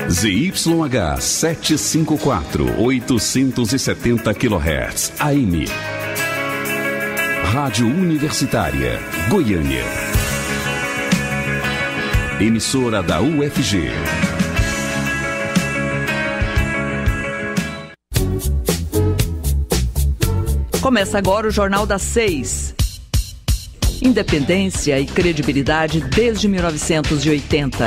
ZYH 754, 870 kHz, AM. Rádio Universitária, Goiânia. Emissora da UFG. Começa agora o Jornal das 6. Independência e credibilidade desde 1980.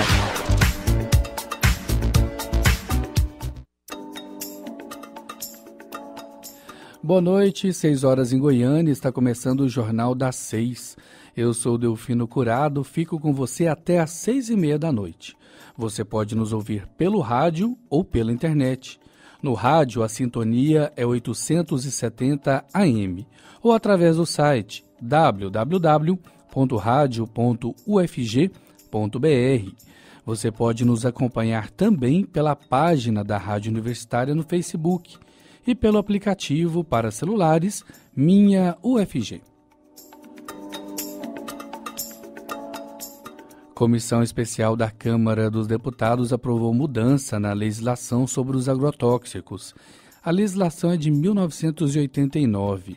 Boa noite, 6 horas em Goiânia, está começando o Jornal das 6. Eu sou Delfino Curado, fico com você até às 6h30 da noite. Você pode nos ouvir pelo rádio ou pela internet. No rádio, a sintonia é 870 AM ou através do site www.radio.ufg.br. Você pode nos acompanhar também pela página da Rádio Universitária no Facebook e pelo aplicativo para celulares Minha UFG. Comissão Especial da Câmara dos Deputados aprovou mudança na legislação sobre os agrotóxicos. A legislação é de 1989,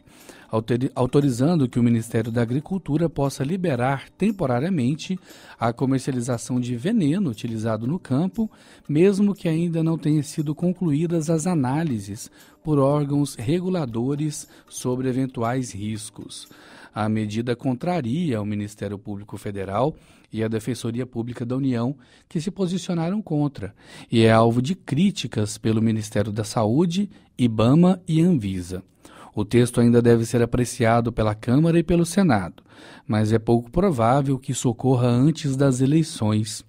autorizando que o Ministério da Agricultura possa liberar temporariamente a comercialização de veneno utilizado no campo, mesmo que ainda não tenham sido concluídas as análises por órgãos reguladores sobre eventuais riscos. A medida contraria o Ministério Público Federal e a Defensoria Pública da União, que se posicionaram contra, e é alvo de críticas pelo Ministério da Saúde, IBAMA e Anvisa. O texto ainda deve ser apreciado pela Câmara e pelo Senado, mas é pouco provável que isso ocorra antes das eleições.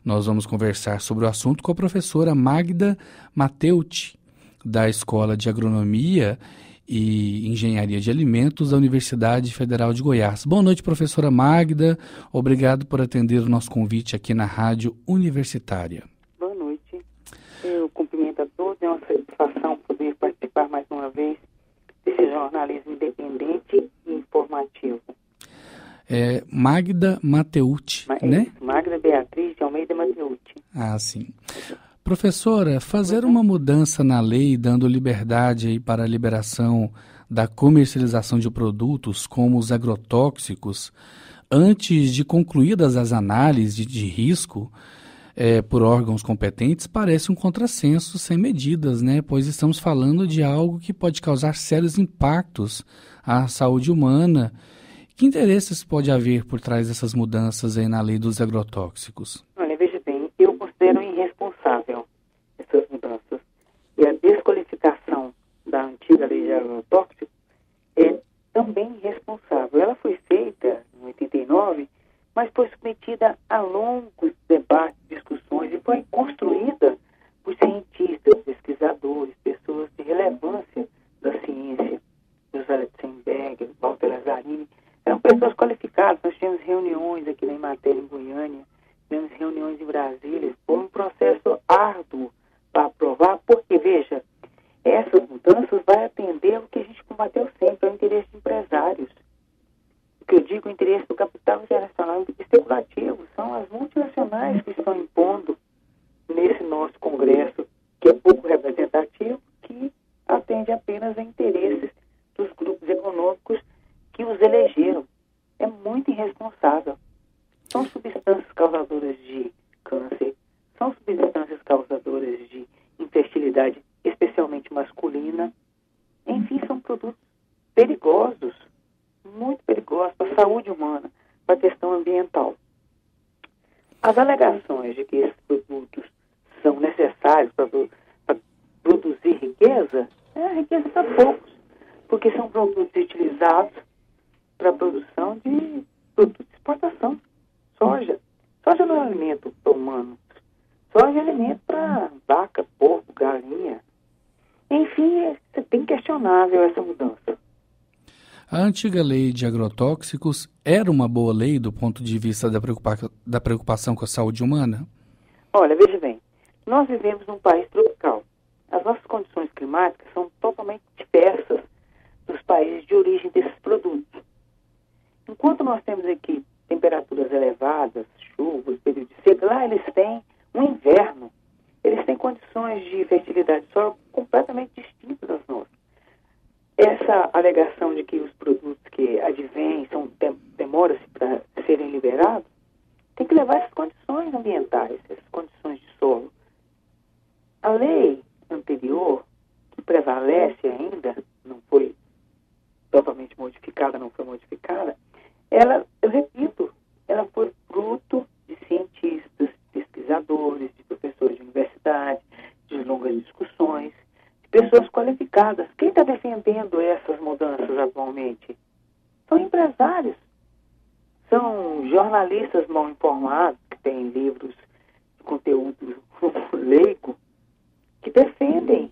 Nós vamos conversar sobre o assunto com a professora Magda Mateucci, da Escola de Agronomia e Engenharia de Alimentos da Universidade Federal de Goiás. Boa noite, professora Magda. Obrigado por atender o nosso convite aqui na Rádio Universitária. Boa noite. Eu cumprimento a todos. É uma satisfação poder participar mais uma vez desse jornalismo independente e informativo. Magda Mateucci, né? Isso, Magda Beatriz de Almeida Mateucci. Ah, sim. Professora, fazer uma mudança na lei dando liberdade aí para a liberação da comercialização de produtos como os agrotóxicos antes de concluídas as análises de risco por órgãos competentes parece um contrassenso sem medidas, né? Pois estamos falando de algo que pode causar sérios impactos à saúde humana. Que interesses pode haver por trás dessas mudanças aí na lei dos agrotóxicos? Olha, veja bem, eu considero irresponsável essas mudanças. E a desqualificação da antiga lei de agrotóxicos é também irresponsável. Ela foi feita em 89, mas foi submetida a longos debates, discussões e foi construída por cientistas, pesquisadores, pessoas de relevância da ciência. José Letzenberger, Walter Lazzarini, eram pessoas qualificadas. Nós tivemos reuniões aqui na Emater, em Goiânia, tivemos reuniões em Brasília. Foi um processo árduo para aprovar, porque, veja, essas mudanças vai atender o que a gente combateu sempre, o interesse de empresários. O que eu digo, o interesse do capital internacional especulativo, são as multinacionais que estão impondo nesse nosso Congresso, que é pouco representativo, que atende apenas a interesses dos grupos econômicos que os elegeram. É muito irresponsável. São substâncias causadoras de câncer, são substâncias causadoras de infertilidade, especialmente masculina. Enfim, são produtos perigosos, muito perigosos para a saúde humana, para a questão ambiental. As alegações de que esses produtos são necessários para produzir riqueza, a riqueza para poucos, porque são produtos utilizados para a produção de produtos de exportação. Soja. Soja não é alimento para humanos. Soja é alimento para vaca, porco, galinha. Enfim, é bem questionável essa mudança. A antiga lei de agrotóxicos era uma boa lei do ponto de vista da preocupação com a saúde humana? Olha, veja bem, nós vivemos num país tropical. As nossas condições climáticas são totalmente diversas dos países de origem desses produtos. Enquanto nós temos aqui temperaturas elevadas, chuvas, período de seca, lá eles têm um inverno. Eles condições de fertilidade do solo completamente distintas das nossas. Essa alegação de que os produtos que advêm demora-se para serem liberados, tem que levar essas condições ambientais, essas condições de solo. A lei anterior, que prevalece ainda, não foi totalmente modificada, não foi modificada, ela, eu repito, ela foi fruto de cientistas, pesquisadores, de professores de universidade, de longas discussões, de pessoas qualificadas. Quem está defendendo essas mudanças atualmente? São empresários, são jornalistas mal informados, que têm livros de conteúdo leigo, que defendem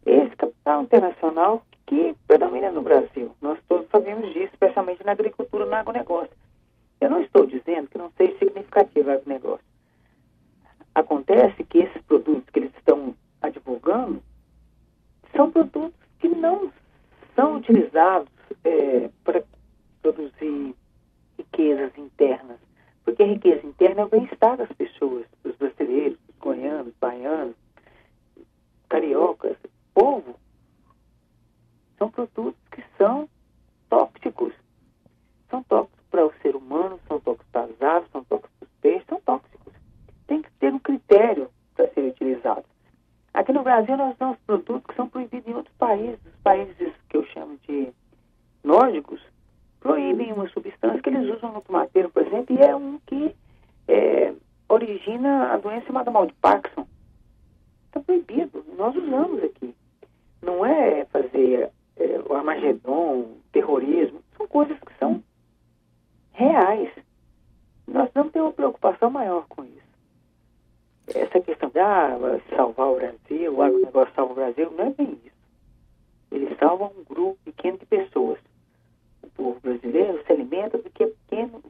esse capital internacional que predomina no Brasil. Nós todos sabemos disso, especialmente na agricultura, no agronegócio. Eu não estou dizendo que não seja significativo o agronegócio. Acontece que esses produtos que eles estão advogando são produtos que não são utilizados para produzir riquezas internas, porque a riqueza interna é o bem-estar das pessoas, dos brasileiros, dos goianos, baianos, cariocas, povo. São produtos que são tóxicos. São tóxicos para o ser humano, são tóxicos para as aves, são tóxicos para os peixes, são tóxicos. Tem que ter um critério para serem utilizados. Aqui no Brasil nós temos produtos que são proibidos em outros países. Os países que eu chamo de nórdicos proíbem uma substância que eles usam no tomateiro, por exemplo, e é um que origina a doença chamada mal de Parkinson. Está proibido. Nós usamos aqui. Não é fazer o Armagedon, terrorismo. São coisas que são reais. Nós vamos ter uma preocupação maior com isso. Essa questão de salvar o Brasil, o agronegócio salva o Brasil, não é bem isso. Eles salvam um grupo pequeno de pessoas. O povo brasileiro se alimenta do que o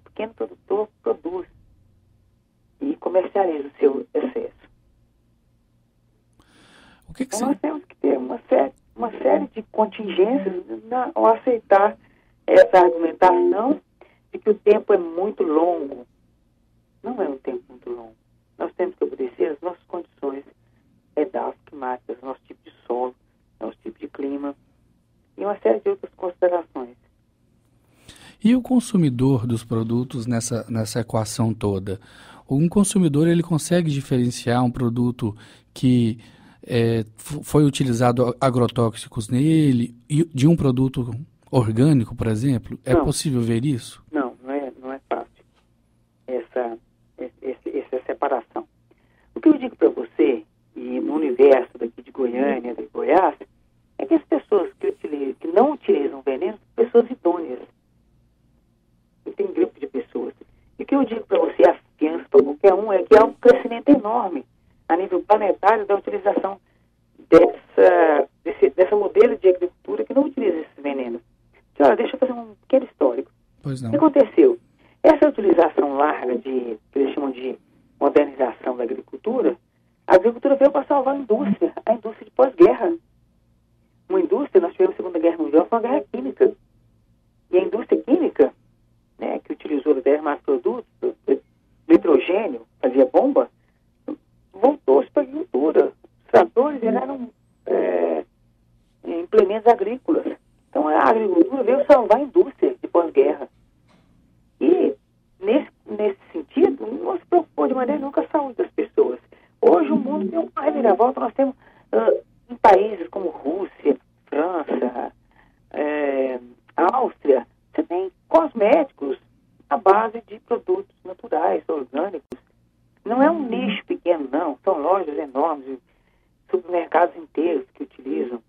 pequeno produtor produz e comercializa o seu excesso. Então nós temos que ter uma série de contingências ao aceitar essa argumentação de que o tempo é muito longo. Não é um tempo muito longo. Nós temos que obedecer às nossas condições climáticas, nosso tipo de solo, nosso tipo de clima e uma série de outras considerações. E o consumidor dos produtos nessa equação toda? Um consumidor ele consegue diferenciar um produto que foi utilizado agrotóxicos nele de um produto orgânico, por exemplo? É possível ver isso? Não é fácil essa separação. O que eu digo para você, e no universo daqui de Goiânia, de Goiás, é que as pessoas que não utilizam veneno são pessoas idôneas. E tem grupo de pessoas. E o que eu digo para você, afianço para qualquer um, é que há um crescimento enorme a nível planetário da utilização dessa modelo de agricultura que não utiliza esses venenos. Então, olha, deixa eu fazer um pequeno histórico. Pois não. O que aconteceu? Essa utilização larga que eles chamam de modernização da agricultura, a agricultura veio para salvar a indústria de pós-guerra. Uma indústria, nós tivemos a Segunda Guerra Mundial, foi uma guerra química. E a indústria química, né, que utilizou determinados produtos, nitrogênio, fazia bomba, voltou-se para a agricultura. Os tratores eram implementos agrícolas. Então a agricultura veio salvar a indústria de pós-guerra. E nesse sentido, não se preocupou de maneira nenhuma com a saúde das pessoas. Hoje o mundo tem uma reviravolta. Nós temos em países como Rússia, França, Áustria, você tem cosméticos à base de produtos naturais, orgânicos. Não é um nicho pequeno, não. São lojas enormes, supermercados inteiros que utilizam.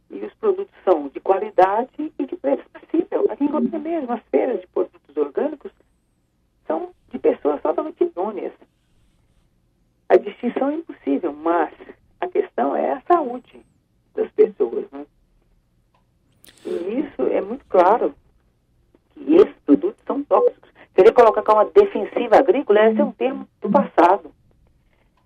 E os produtos são de qualidade e de preço acessível. Aqui em Goiânia mesmo, as feiras de produtos orgânicos são de pessoas totalmente idôneas. A distinção é impossível, mas a questão é a saúde das pessoas, né? E isso é muito claro que esses produtos são tóxicos. Querer colocar como uma defensiva agrícola, esse é um termo do passado.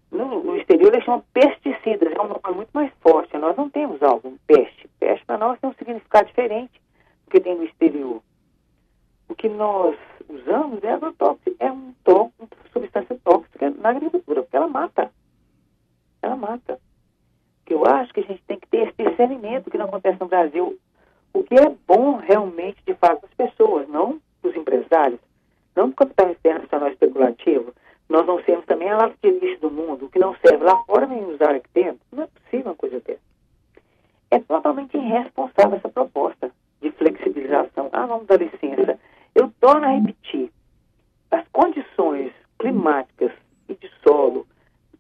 No exterior eles chamam pesticidas, é um nome muito mais forte. Nós não temos algo, peste. Peste para nós tem um significado diferente do que tem no exterior. O que nós usamos é agrotóxico, uma substância tóxica na agricultura, porque ela mata. Ela mata. que eu acho que a gente tem que ter esse discernimento que não acontece no Brasil. O que é bom realmente, de fato, para as pessoas, não para os empresários, não para o capital internacional especulativo. Nós não sermos também a lata de lixo do mundo. O que não serve lá fora, vem usar aqui dentro. Não é possível uma coisa dessa. É totalmente irresponsável essa proposta de flexibilização. Vamos dar licença. Eu torno a repetir. As condições climáticas e de solo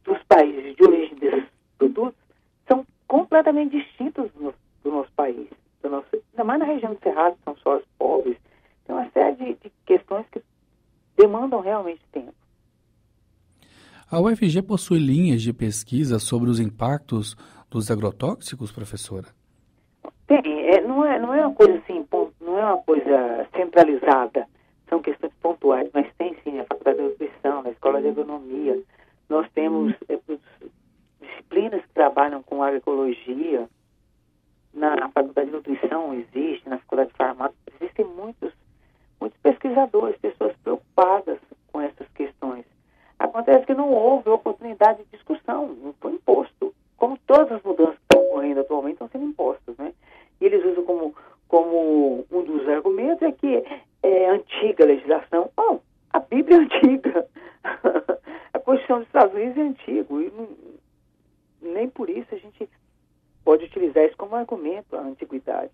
dos países de origem desses produtos são completamente distintas do nosso país. Ainda mais na região do Cerrado, que são solos pobres. Tem uma série de questões que demandam realmente tempo. A UFG possui linhas de pesquisa sobre os impactos dos agrotóxicos, professora? Tem. Não é uma coisa assim, não é uma coisa centralizada. São questões pontuais, mas tem sim na Faculdade de Nutrição, na Escola de Agronomia. Nós temos disciplinas que trabalham com agroecologia. Na Faculdade de Nutrição existe, na Faculdade de Farmácia, existem muitos pesquisadores, pessoas preocupadas com essas questões. Acontece que não houve oportunidade de discussão, não foi imposto. Como todas as mudanças que estão ocorrendo atualmente estão sendo impostas, né? E eles usam como um dos argumentos é que é antiga a legislação. A Bíblia é antiga. A Constituição dos Estados Unidos é antiga. E nem por isso a gente pode utilizar isso como argumento, a antiguidade.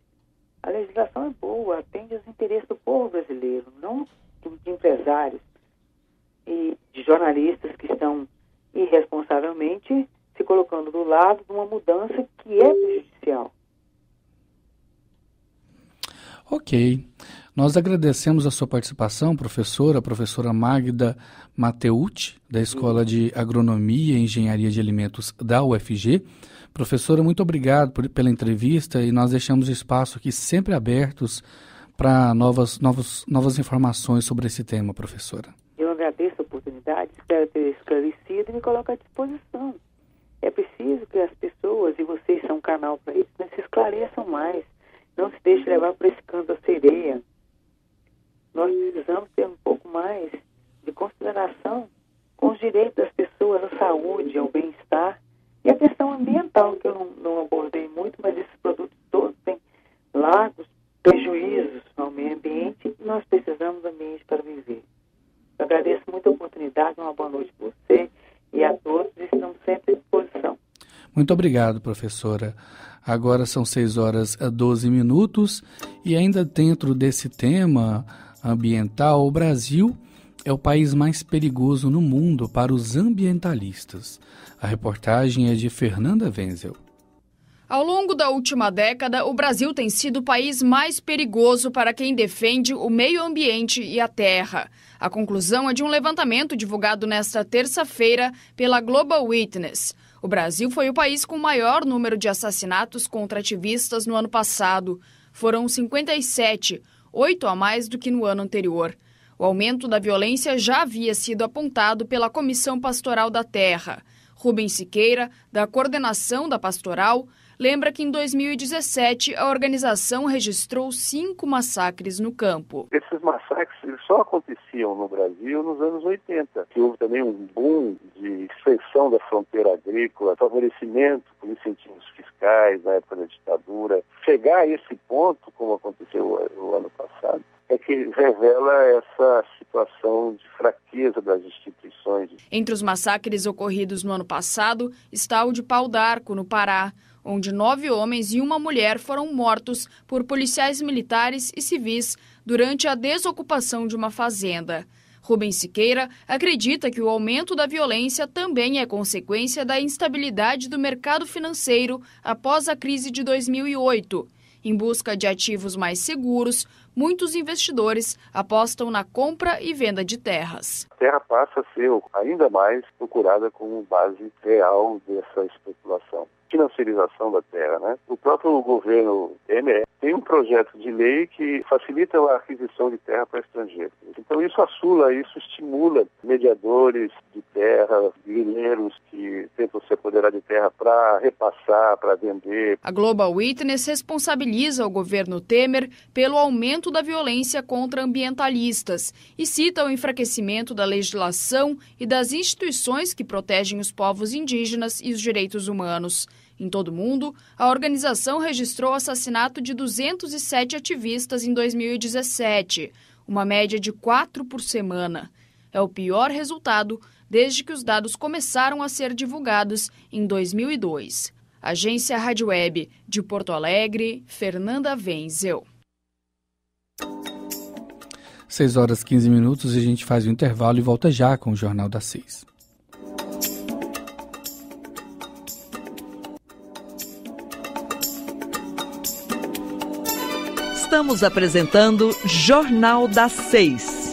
A legislação é boa, atende aos interesses do povo brasileiro, não de empresários e de jornalistas que estão irresponsavelmente se colocando do lado de uma mudança que é prejudicial. Ok. Nós agradecemos a sua participação, professora Magda Mateucci, da Escola de Agronomia e Engenharia de Alimentos da UFG. Professora, muito obrigado pela entrevista e nós deixamos o espaço aqui sempre abertos para novas informações sobre esse tema, professora. Eu agradeço a oportunidade, espero ter esclarecido e me coloco à disposição. É preciso que as pessoas, e vocês são um canal para isso, se esclareçam mais. Não se deixe levar por esse canto da sereia. Nós precisamos ter um pouco mais de consideração com os direitos das pessoas, à saúde, ao bem-estar e a questão ambiental, que eu não abordei muito, mas esses produtos todos têm largos prejuízos ao meio ambiente e nós precisamos do ambiente para viver. Eu agradeço muito a oportunidade, uma boa noite para você e a todos, e estamos sempre à disposição. Muito obrigado, professora. Agora são 6h12 e ainda dentro desse tema ambiental, o Brasil é o país mais perigoso no mundo para os ambientalistas. A reportagem é de Fernanda Wenzel. Ao longo da última década, o Brasil tem sido o país mais perigoso para quem defende o meio ambiente e a terra. A conclusão é de um levantamento divulgado nesta terça-feira pela Global Witness. O Brasil foi o país com o maior número de assassinatos contra ativistas no ano passado. Foram 57, 8 a mais do que no ano anterior. O aumento da violência já havia sido apontado pela Comissão Pastoral da Terra. Rubens Siqueira, da coordenação da Pastoral, lembra que em 2017 a organização registrou 5 massacres no campo. Esses massacres eles só aconteciam no Brasil nos anos 80. Que houve também um boom de extensão da fronteira agrícola, favorecimento por incentivos fiscais na época da ditadura. Chegar a esse ponto, como aconteceu no ano passado, é que revela essa situação de fraqueza das instituições. Entre os massacres ocorridos no ano passado está o de Pau d'Arco, no Pará, onde 9 homens e uma mulher foram mortos por policiais militares e civis durante a desocupação de uma fazenda. Rubens Siqueira acredita que o aumento da violência também é consequência da instabilidade do mercado financeiro após a crise de 2008. Em busca de ativos mais seguros, muitos investidores apostam na compra e venda de terras. A terra passa a ser ainda mais procurada como base real dessa especulação. Financiarização da terra, né? O próprio governo Temer tem um projeto de lei que facilita a aquisição de terra para estrangeiros. Então isso assula, isso estimula mediadores de terra terra, grileiros que tentam se apoderar de terra para repassar, para vender. A Global Witness responsabiliza o governo Temer pelo aumento da violência contra ambientalistas e cita o enfraquecimento da legislação e das instituições que protegem os povos indígenas e os direitos humanos. Em todo o mundo, a organização registrou o assassinato de 207 ativistas em 2017, uma média de 4 por semana. É o pior resultado desde que os dados começaram a ser divulgados em 2002. Agência Rádio Web de Porto Alegre, Fernanda Wenzel. 6h15 e a gente faz o intervalo e volta já com o Jornal das 6. Estamos apresentando Jornal das 6.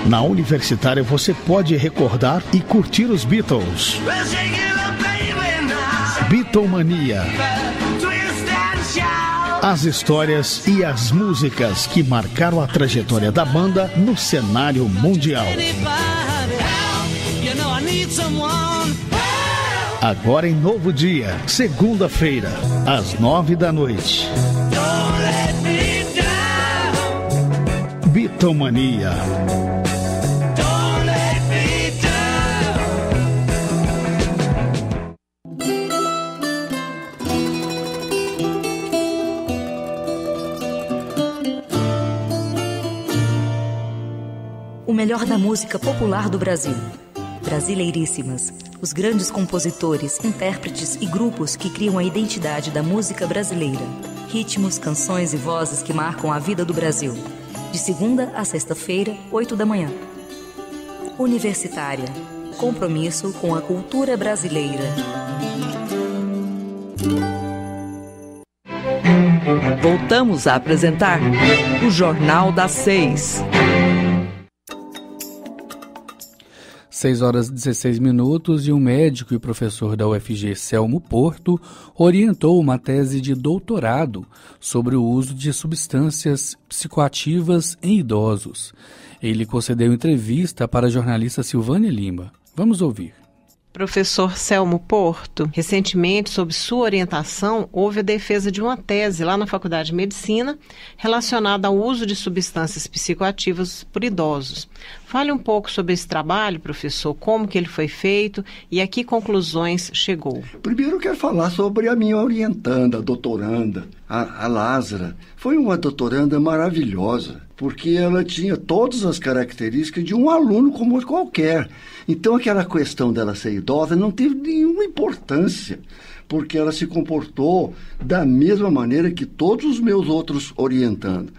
Na Universitária você pode recordar e curtir os Beatles. Beatlemania. As histórias e as músicas que marcaram a trajetória da banda no cenário mundial. Agora em Novo Dia, segunda-feira, às 9h. Beatlemania. O melhor da música popular do Brasil. Brasileiríssimas. Os grandes compositores, intérpretes e grupos que criam a identidade da música brasileira. Ritmos, canções e vozes que marcam a vida do Brasil. De segunda a sexta-feira, 8h. Universitária. Compromisso com a cultura brasileira. Voltamos a apresentar o Jornal das 6. 6h16 e um médico e professor da UFG, Selmo Porto, orientou uma tese de doutorado sobre o uso de substâncias psicoativas em idosos. Ele concedeu entrevista para a jornalista Silvânia Lima. Vamos ouvir. Professor Selmo Porto, recentemente, sob sua orientação, houve a defesa de uma tese lá na Faculdade de Medicina relacionada ao uso de substâncias psicoativas por idosos. Fale um pouco sobre esse trabalho, professor, como que ele foi feito e a que conclusões chegou. Primeiro eu quero falar sobre a minha orientanda, a doutoranda, a Lázara. Foi uma doutoranda maravilhosa, porque ela tinha todas as características de um aluno como qualquer. Então aquela questão dela ser idosa não teve nenhuma importância, porque ela se comportou da mesma maneira que todos os meus outros orientandos.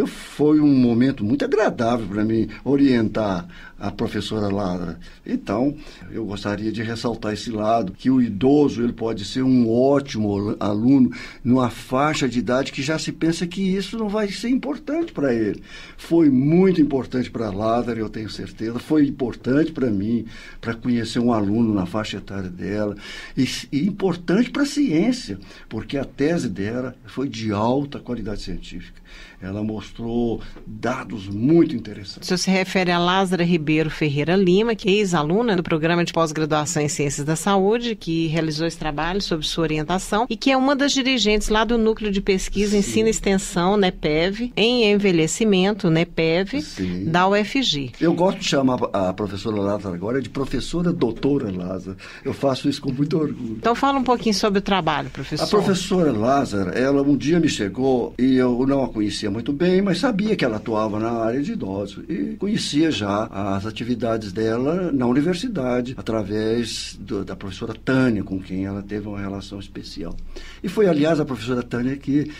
Foi um momento muito agradável para mim orientar a professora Lázara. Então, eu gostaria de ressaltar esse lado, que o idoso ele pode ser um ótimo aluno numa faixa de idade que já se pensa que isso não vai ser importante para ele. Foi muito importante para a Lázara, eu tenho certeza. Foi importante para mim, para conhecer um aluno na faixa etária dela. E importante para a ciência, porque a tese dela foi de alta qualidade científica. Ela mostrou dados muito interessantes. O senhor se refere a Lázara Ribeiro Ferreira Lima, que é ex-aluna do Programa de Pós-Graduação em Ciências da Saúde, que realizou esse trabalho sob sua orientação e que é uma das dirigentes lá do Núcleo de Pesquisa, Ensino e Extensão, NEPEV, em Envelhecimento, NEPEV, da UFG. Eu gosto de chamar a professora Lázara agora de professora doutora Lázara. Eu faço isso com muito orgulho. Então fala um pouquinho sobre o trabalho, professor. A professora Lázara, ela um dia me chegou e eu não a conhecia muito bem, mas sabia que ela atuava na área de idosos e conhecia já as atividades dela na universidade, através da professora Tânia, com quem ela teve uma relação especial. E foi, aliás, a professora Tânia que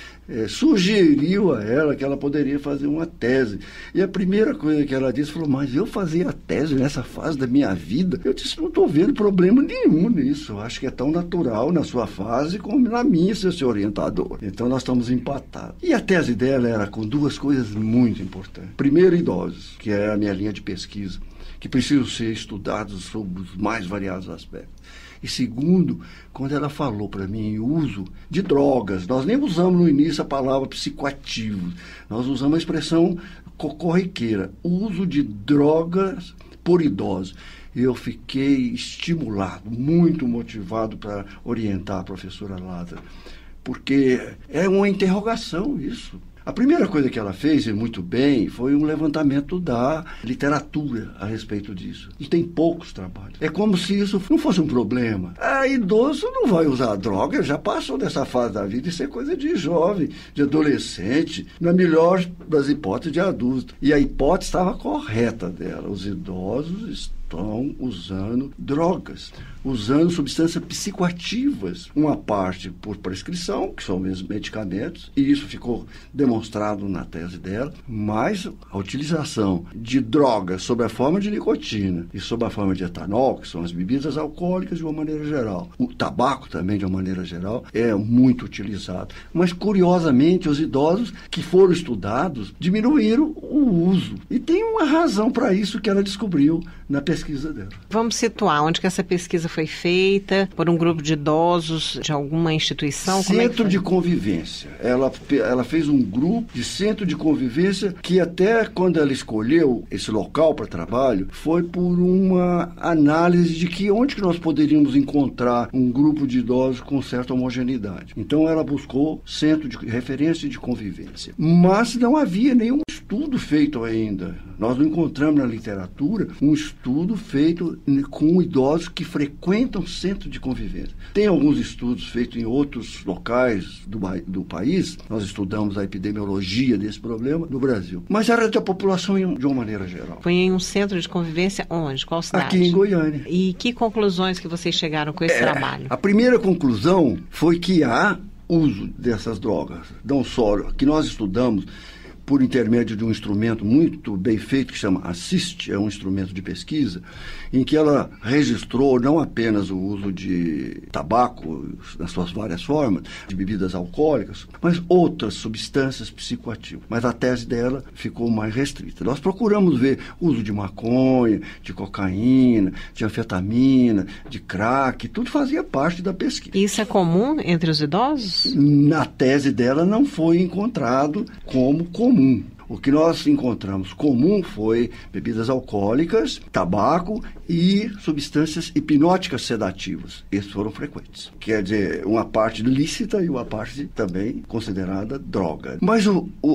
sugeriu a ela que ela poderia fazer uma tese. E a primeira coisa que ela disse, falou, mas eu fazia a tese nessa fase da minha vida? Eu disse, não estou vendo problema nenhum nisso. Eu acho que é tão natural na sua fase como na minha, seu orientador. Então nós estamos empatados. E a tese dela era com duas coisas muito importantes. Primeiro, idosos, que é a minha linha de pesquisa, que precisam ser estudados sob os mais variados aspectos. E segundo, quando ela falou para mim o uso de drogas, nós nem usamos no início a palavra psicoativos, nós usamos a expressão corriqueira, o uso de drogas por idosos. Eu fiquei estimulado, muito motivado para orientar a professora Lázara, porque é uma interrogação isso. A primeira coisa que ela fez, e muito bem, foi um levantamento da literatura a respeito disso. E tem poucos trabalhos. É como se isso não fosse um problema. Idoso não vai usar droga, já passou dessa fase da vida, isso é coisa de jovem, de adolescente, na melhor das hipóteses, de adulto. E a hipótese estava correta dela. Os idosos estão usando drogas, usando substâncias psicoativas, uma parte por prescrição, que são mesmo medicamentos, e isso ficou demonstrado na tese dela, mas a utilização de drogas sob a forma de nicotina e sob a forma de etanol, que são as bebidas alcoólicas de uma maneira geral, o tabaco também de uma maneira geral, é muito utilizado. Mas, curiosamente, os idosos que foram estudados diminuíram o uso. E tem uma razão para isso que ela descobriu na pesquisa dela. Vamos situar onde que essa pesquisa foi feita, por um grupo de idosos de alguma instituição? Centro de convivência. Ela fez um grupo de centro de convivência que até quando ela escolheu esse local para trabalho, foi por uma análise de que onde que nós poderíamos encontrar um grupo de idosos com certa homogeneidade. Então ela buscou centro de referência de convivência. Mas não havia nenhum estudo feito ainda. Nós não encontramos na literatura um estudo feito com idosos que frequentam centro de convivência. Tem alguns estudos feitos em outros locais do país, nós estudamos a epidemiologia desse problema no Brasil, mas era da população de uma maneira geral. Foi em um centro de convivência onde? Qual cidade? Aqui em Goiânia. E que conclusões que vocês chegaram com esse trabalho? A primeira conclusão foi que há uso dessas drogas, não só que nós estudamos por intermédio de um instrumento muito bem feito que chama ASSIST, é um instrumento de pesquisa, em que ela registrou não apenas o uso de tabaco nas suas várias formas, de bebidas alcoólicas, mas outras substâncias psicoativas. Mas a tese dela ficou mais restrita. Nós procuramos ver o uso de maconha, de cocaína, de anfetamina, de crack, tudo fazia parte da pesquisa. Isso é comum entre os idosos? Na tese dela não foi encontrado como comum. O que nós encontramos comum foi bebidas alcoólicas, tabaco e substâncias hipnóticas sedativas. Esses foram frequentes. Quer dizer, uma parte lícita e uma parte também considerada droga. Mas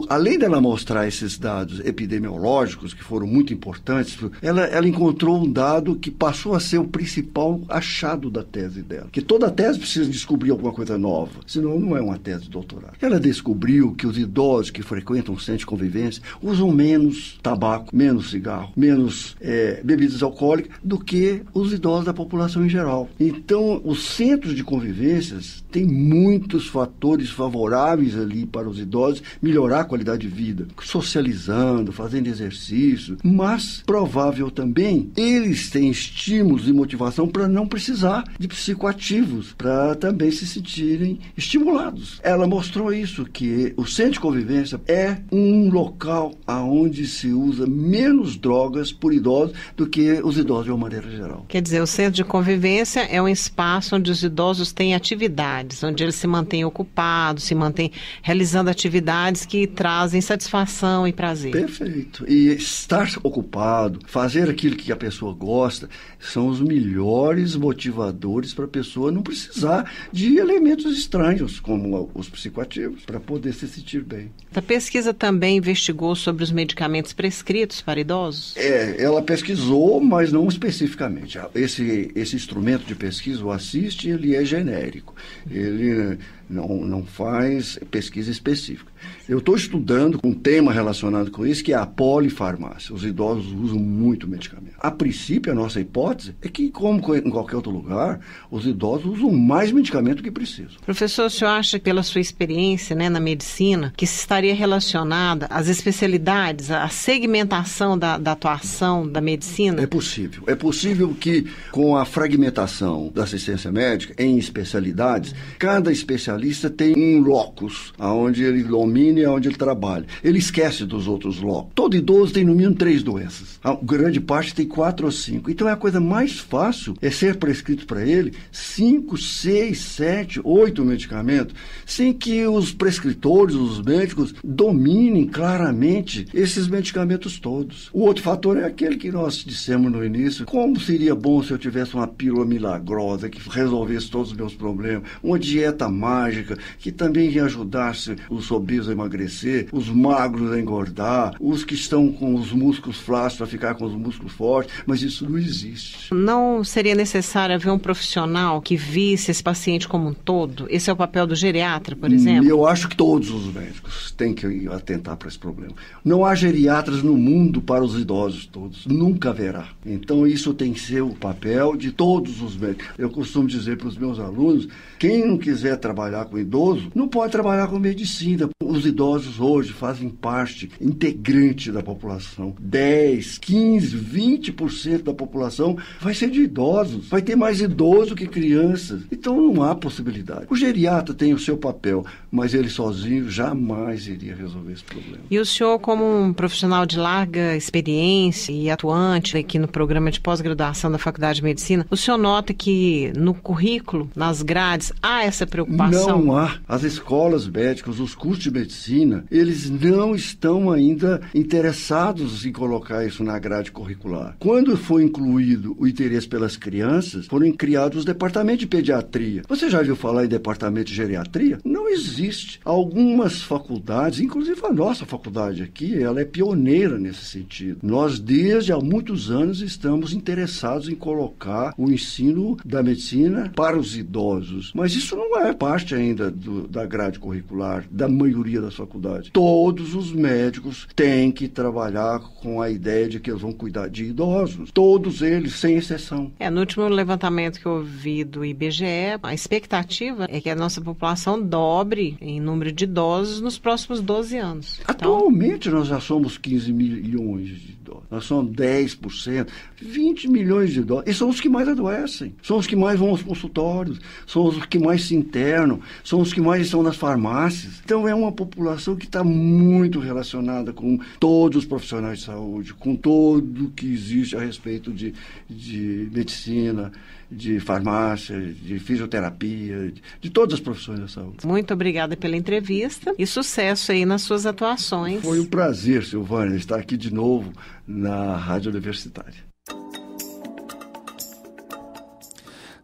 além dela mostrar esses dados epidemiológicos, que foram muito importantes, ela encontrou um dado que passou a ser o principal achado da tese dela. Que toda tese precisa descobrir alguma coisa nova, senão não é uma tese de doutorado. Ela descobriu que os idosos que frequentam o centro de convivência usam menos tabaco, menos cigarro, menos bebidas alcoólicas do que os idosos da população em geral. Então, os centros de convivências têm muitos fatores favoráveis ali para os idosos melhorar a qualidade de vida, socializando, fazendo exercício, mas provável também eles têm estímulos e motivação para não precisar de psicoativos, para também se sentirem estimulados. Ela mostrou isso, que o centro de convivência é um local onde se usa menos drogas por idosos do que os idosos de uma maneira geral. Quer dizer, o centro de convivência é um espaço onde os idosos têm atividades, onde eles se mantêm ocupados, se mantêm realizando atividades que trazem satisfação e prazer. Perfeito. E estar ocupado, fazer aquilo que a pessoa gosta, são os melhores motivadores para a pessoa não precisar de elementos estranhos, como os psicoativos, para poder se sentir bem. A pesquisa também investigou sobre os medicamentos prescritos para idosos? Ela pesquisou, mas não especificamente. Esse instrumento de pesquisa, o ASSIST, ele é genérico. Ele não faz pesquisa específica. Eu estou estudando um tema relacionado com isso, que é a polifarmácia. Os idosos usam muito medicamento. A princípio, a nossa hipótese é que, como em qualquer outro lugar, os idosos usam mais medicamento do que precisam. Professor, o senhor acha, pela sua experiência na medicina, que se estaria relacionada às especialidades, à segmentação da atuação da medicina? É possível. É possível que, com a fragmentação da assistência médica em especialidades, cada especialista especialista tem um locus, aonde ele domina e aonde ele trabalha. Ele esquece dos outros locus. Todo idoso tem no mínimo 3 doenças. A grande parte tem 4 ou 5. Então a coisa mais fácil é ser prescrito para ele 5, 6, 7, 8 medicamentos, sem que os prescritores, os médicos, dominem claramente esses medicamentos todos. O outro fator é aquele que nós dissemos no início: como seria bom se eu tivesse uma pílula milagrosa que resolvesse todos os meus problemas, uma dieta mágica que também ajudasse os obesos a emagrecer, os magros a engordar, os que estão com os músculos flácidos a ficar com os músculos fortes, mas isso não existe. Não seria necessário haver um profissional que visse esse paciente como um todo? Esse é o papel do geriatra, por exemplo? Eu acho que todos os médicos têm que atentar para esse problema. Não há geriatras no mundo para os idosos todos, nunca haverá. Então isso tem que ser o papel de todos os médicos. Eu costumo dizer para os meus alunos: quem não quiser trabalhar com idoso, não pode trabalhar com medicina. Os idosos hoje fazem parte integrante da população. 10, 15, 20% da população vai ser de idosos. Vai ter mais idoso que crianças. Então não há possibilidade. O geriatra tem o seu papel, mas ele sozinho jamais iria resolver esse problema. E o senhor, como um profissional de larga experiência e atuante aqui no programa de pós-graduação da Faculdade de Medicina, o senhor nota que no currículo, nas grades, há essa preocupação? Não há. As escolas médicas, os cursos de medicina, eles não estão ainda interessados em colocar isso na grade curricular. Quando foi incluído o interesse pelas crianças, foram criados os departamentos de pediatria. Você já ouviu falar em departamento de geriatria? Não existe. Algumas faculdades, inclusive a nossa faculdade aqui, ela é pioneira nesse sentido. Nós, desde há muitos anos, estamos interessados em colocar o ensino da medicina para os idosos. Mas isso não é parte ainda da grade curricular da maioria das faculdades. Todos os médicos têm que trabalhar com a ideia de que eles vão cuidar de idosos. Todos eles, sem exceção. No último levantamento que eu vi do IBGE, a expectativa é que a nossa população dobre em número de idosos nos próximos 12 anos. Atualmente nós já somos 15 milhões de idosos. Nós somos 10%, 20 milhões de idosos. E são os que mais adoecem. São os que mais vão aos consultórios. São os que mais se internam. São os que mais estão nas farmácias. Então é uma população que está muito relacionada com todos os profissionais de saúde, com tudo que existe a respeito de medicina, de farmácia, de fisioterapia, de todas as profissões da saúde. Muito obrigada pela entrevista e sucesso aí nas suas atuações. Foi um prazer, Silvânia, estar aqui de novo na Rádio Universitária.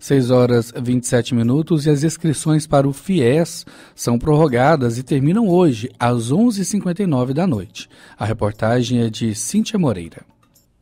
6h27 e as inscrições para o FIES são prorrogadas e terminam hoje, às 11h59 da noite. A reportagem é de Cíntia Moreira.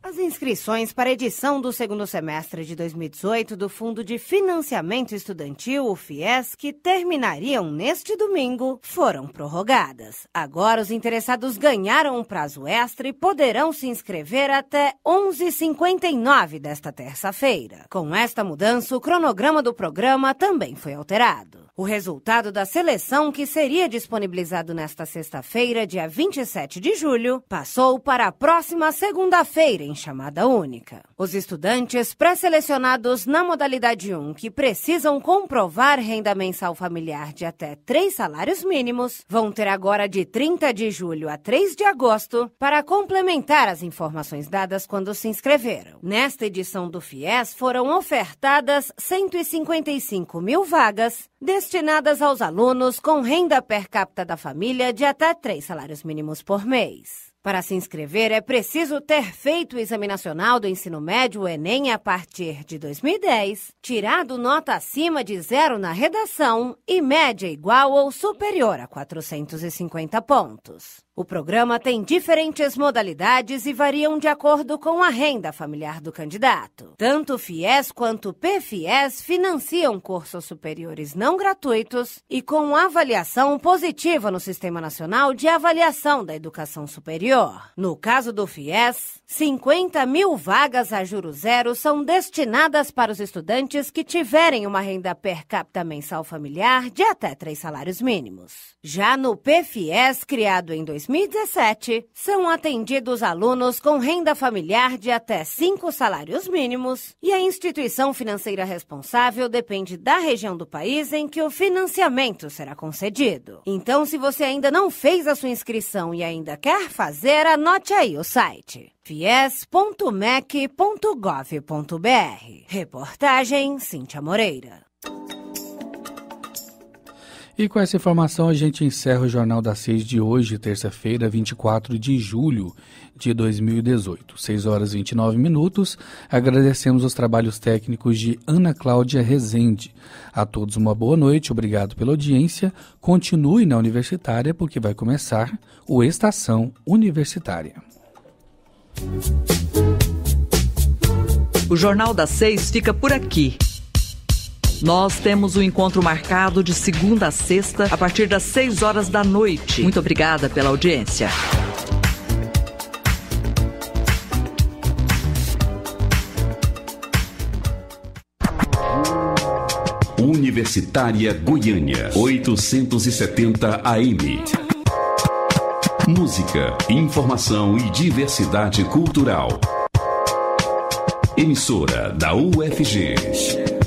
As inscrições para a edição do segundo semestre de 2018 do Fundo de Financiamento Estudantil, o FIES, que terminariam neste domingo, foram prorrogadas. Agora os interessados ganharam um prazo extra e poderão se inscrever até 11h59 desta terça-feira. Com esta mudança, o cronograma do programa também foi alterado. O resultado da seleção, que seria disponibilizado nesta sexta-feira, dia 27 de julho, passou para a próxima segunda-feira em chamada única. Os estudantes pré-selecionados na modalidade 1, que precisam comprovar renda mensal familiar de até 3 salários mínimos, vão ter agora de 30 de julho a 3 de agosto para complementar as informações dadas quando se inscreveram. Nesta edição do FIES foram ofertadas 155 mil vagas, destinadas aos alunos com renda per capita da família de até 3 salários mínimos por mês. Para se inscrever, é preciso ter feito o Exame Nacional do Ensino Médio, o Enem, a partir de 2010, tirado nota acima de 0 na redação e média igual ou superior a 450 pontos. O programa tem diferentes modalidades e variam de acordo com a renda familiar do candidato. Tanto o FIES quanto o PFIES financiam cursos superiores não gratuitos e com avaliação positiva no Sistema Nacional de Avaliação da Educação Superior. No caso do FIES, 50 mil vagas a juros zero são destinadas para os estudantes que tiverem uma renda per capita mensal familiar de até 3 salários mínimos. Já no PFIES, criado em 2010, 2017, são atendidos alunos com renda familiar de até 5 salários mínimos e a instituição financeira responsável depende da região do país em que o financiamento será concedido. Então, se você ainda não fez a sua inscrição e ainda quer fazer, anote aí o site fies.mec.gov.br. Reportagem Cíntia Moreira. E com essa informação a gente encerra o Jornal das 6 de hoje, terça-feira, 24 de julho de 2018, 6 horas e 29 minutos. Agradecemos os trabalhos técnicos de Ana Cláudia Rezende. A todos uma boa noite, obrigado pela audiência. Continue na Universitária porque vai começar o Estação Universitária. O Jornal das 6 fica por aqui. Nós temos um encontro marcado de segunda a sexta, a partir das 6 horas da noite. Muito obrigada pela audiência. Universitária Goiânia, 870 AM. Música, informação e diversidade cultural. Emissora da UFG.